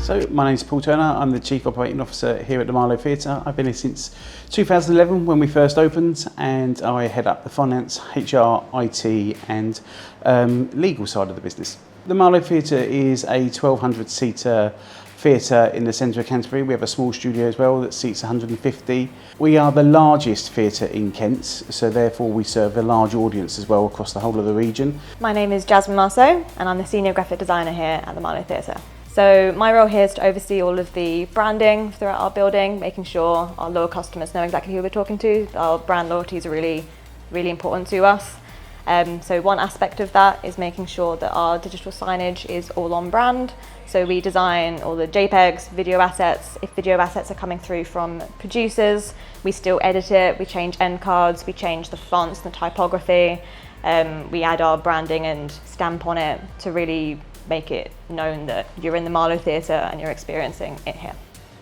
So my name is Paul Turner, I'm the Chief Operating Officer here at the Marlowe Theatre. I've been here since 2011 when we first opened, and I head up the finance, HR, IT and legal side of the business. The Marlowe Theatre is a 1,200-seater theatre in the centre of Canterbury. We have a small studio as well that seats 150. We are the largest theatre in Kent, so therefore we serve a large audience as well across the whole of the region. My name is Jasmine Marceau and I'm the Senior Graphic Designer here at the Marlowe Theatre. So my role here is to oversee all of the branding throughout our building, making sure our loyal customers know exactly who we're talking to. Our brand loyalties are really important to us. So one aspect of that is making sure that our digital signage is all on brand. So we design all the JPEGs, video assets. If video assets are coming through from producers, we still edit it, we change end cards, we change the fonts, the typography. We add our branding and stamp on it to really make it known that you're in the Marlowe Theatre and you're experiencing it here.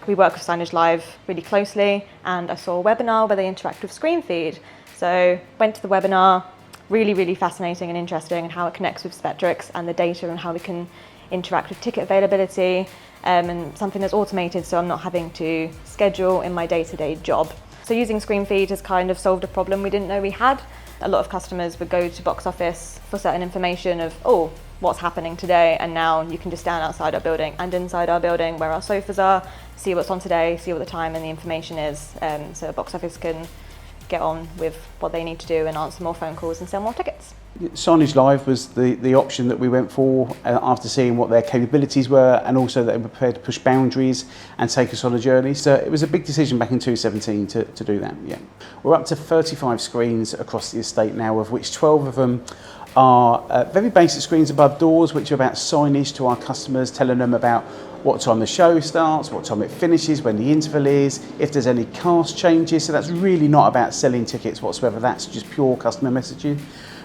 We work with Signagelive really closely, and I saw a webinar where they interact with screen feed. So went to the webinar, really fascinating and interesting, and how it connects with Spectrix and the data and how we can interact with ticket availability, and something that's automated so I'm not having to schedule in my day-to-day job. So using screen feed has kind of solved a problem we didn't know we had. A lot of customers would go to box office for certain information of, oh, what's happening today, and now you can just stand outside our building and inside our building where our sofas are, see what's on today, see what the time and the information is, so a box office can get on with what they need to do and answer more phone calls and sell more tickets. Signagelive was the option that we went for after seeing what their capabilities were, and also that they were prepared to push boundaries and take us on a journey. So it was a big decision back in 2017 to do that. Yeah, we're up to 35 screens across the estate now, of which 12 of them are very basic screens above doors, which are about signage to our customers, telling them about what time the show starts, what time it finishes, when the interval is, if there's any cast changes. So that's really not about selling tickets whatsoever, that's just pure customer messaging.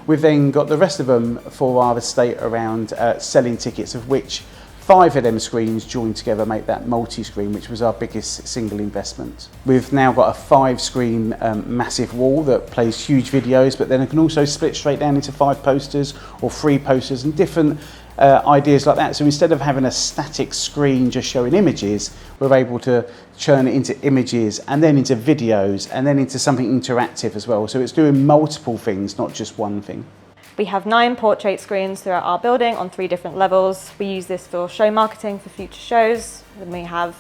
We've then got the rest of them for our estate around selling tickets, of which 5 of them screens joined together make that multi-screen, which was our biggest single investment. We've now got a 5-screen massive wall that plays huge videos, but then it can also split straight down into 5 posters or 3 posters and different ideas like that. So instead of having a static screen just showing images, we're able to churn it into images and then into videos and then into something interactive as well. So it's doing multiple things, not just one thing. We have 9 portrait screens throughout our building on 3 different levels. We use this for show marketing for future shows. Then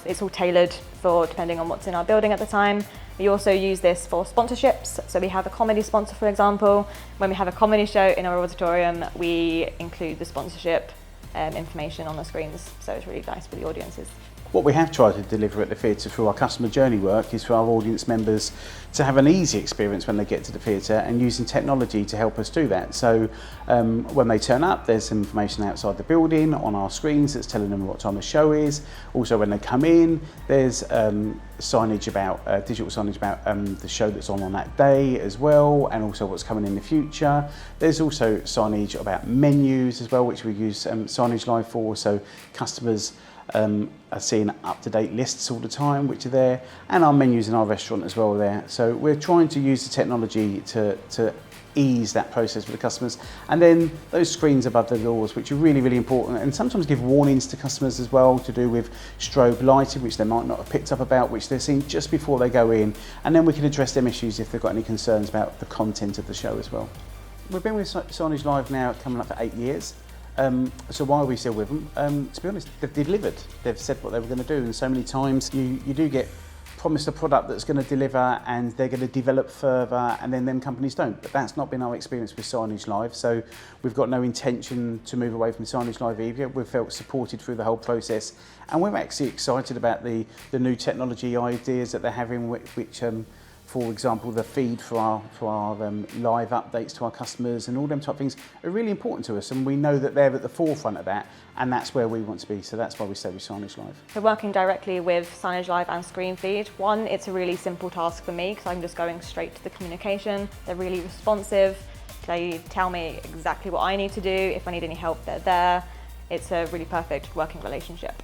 it's all tailored for depending on what's in our building at the time. We also use this for sponsorships. So we have a comedy sponsor, for example. When we have a comedy show in our auditorium, we include the sponsorship information on the screens. So it's really nice for the audiences. What we have tried to deliver at the theatre through our customer journey work is for our audience members to have an easy experience when they get to the theatre, and using technology to help us do that. So when they turn up, there's some information outside the building on our screens that's telling them what time the show is. Also when they come in, there's signage about, digital signage about the show that's on that day as well, and also what's coming in the future. There's also signage about menus as well, which we use Signagelive for, so customers are seeing up-to-date lists all the time, which are there, and our menus in our restaurant as well are there. So we're trying to use the technology to ease that process for the customers. And then those screens above the doors, which are really important, and sometimes give warnings to customers as well, to do with strobe lighting, which they might not have picked up about, which they're seeing just before they go in, and then we can address them issues if they've got any concerns about the content of the show as well. We've been with Signagelive now coming up for 8 years. So why are we still with them? To be honest, they've delivered. They've said what they were going to do, and so many times you do get promised a product that's going to deliver and they're going to develop further, and then companies don't. But that's not been our experience with Signagelive, so we've got no intention to move away from Signagelive either. We've felt supported through the whole process, and we're actually excited about the new technology ideas that they're having, which for example, the feed for our live updates to our customers and all them type of things are really important to us, and we know that they're at the forefront of that, and that's where we want to be, so that's why we stay with Signagelive. So working directly with Signagelive and screen feed, one, it's a really simple task for me because I'm just going straight to the communication. They're really responsive. They tell me exactly what I need to do. If I need any help, they're there. It's a really perfect working relationship.